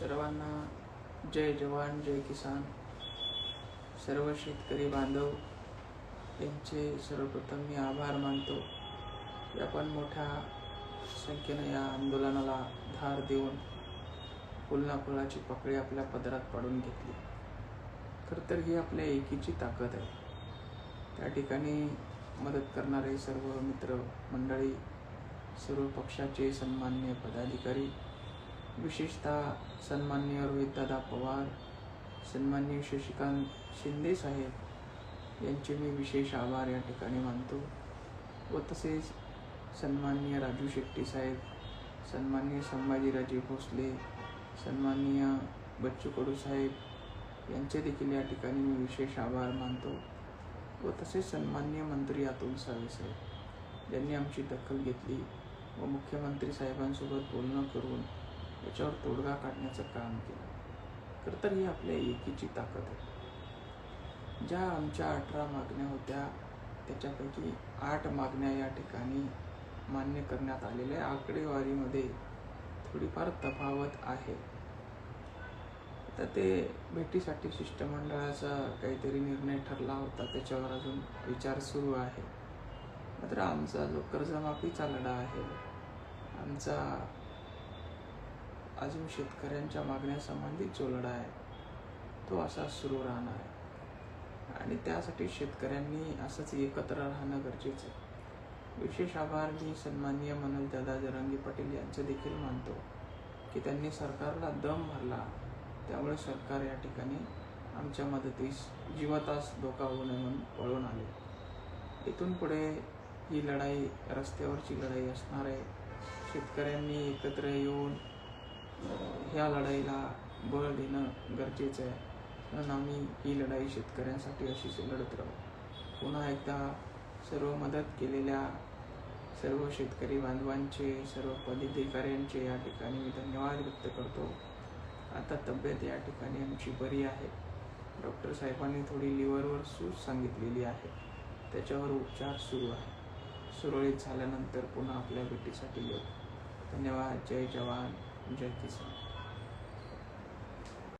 सर्वांना जय जवान जय किसान। सर्व शेतकरी बांधव यांचे सर्वप्रथम मी आभार मानतो। आपण मोठ्या संख्येने या आंदोलनाला धार देऊन फुलनाफुलाची पकडी आपल्या पदरात पाडून घेतली। खरं तर ही आपल्या एकीची ताकद आहे। त्या ठिकाणी मदत करणारे सर्व मित्र मंडळी, सर्व पक्षाचे सन्माननीय पदाधिकारी, विशेषतः सन्माननीय रोहितदादा पवार, सन्माननीय शशिकांत शिंदे साहेब यांचे मी विशेष आभार या ठिकाणी मानतो। व तसेच सन्माननीय राजू शेट्टी साहेब, सन्माननीय संभाजीराजे भोसले, सन्माननीय बच्चू कडू साहेब यांचे देखील या ठिकाणी मी विशेष आभार मानतो। व तसेच सन्माननीय मंत्री अतुल सावे साहेब यांनी आमची दखल घेतली व मुख्यमंत्री साहेबांसोबत बोलणं करून याच्यावर तोडगा काढण्याचं काम केलं। खरं तर ही आपल्या एकीची ताकद आहे। ज्या आमच्या 18 मागण्या होत्या त्याच्यापैकी 8 मागण्या या ठिकाणी मान्य करण्यात आलेल्या आकडेवारीमध्ये थोडीफार तफावत आहे। तर ते भेटीसाठी शिष्टमंडळाचा काहीतरी निर्णय ठरला होता, त्याच्यावर अजून विचार सुरू आहे। मात्र आमचा जो कर्जमाफीचा लढा आहे, आमचा अजून शेतकऱ्यांच्या मागण्या संबंधित जो लढा आहे तो असा सुरू राहणार आहे आणि त्यासाठी शेतकऱ्यांनी असंच एकत्र राहणं गरजेचं आहे। विशेष आभार मी सन्माननीय मनोजदादा जरांगे पाटील यांचे देखील मानतो की त्यांनी सरकारला दम भरला, त्यामुळे सरकार या ठिकाणी आमच्या मदतीस जीवातास धोका होऊ नये म्हणून पळून आले। इथून पुढे ही लढाई रस्त्यावरची लढाई असणार आहे। शेतकऱ्यांनी एकत्र येऊन ह्या लढाईला बळ देणं गरजेचं आहे, म्हणून आम्ही ही लढाई शेतकऱ्यांसाठी अशीच लढत राहू। पुन्हा एकदा सर्व मदत केलेल्या सर्व शेतकरी बांधवांचे, सर्व पदाधिकाऱ्यांचे या ठिकाणी मी धन्यवाद व्यक्त करतो। आता तब्येत या ठिकाणी आमची बरी आहे। डॉक्टर साहेबांनी थोडी लिव्हरवर सूज सांगितलेली आहे, त्याच्यावर उपचार सुरू आहे। सुरळीत झाल्यानंतर पुन्हा आपल्या भेटीसाठी येऊ। धन्यवाद। जय जवान जय किसान।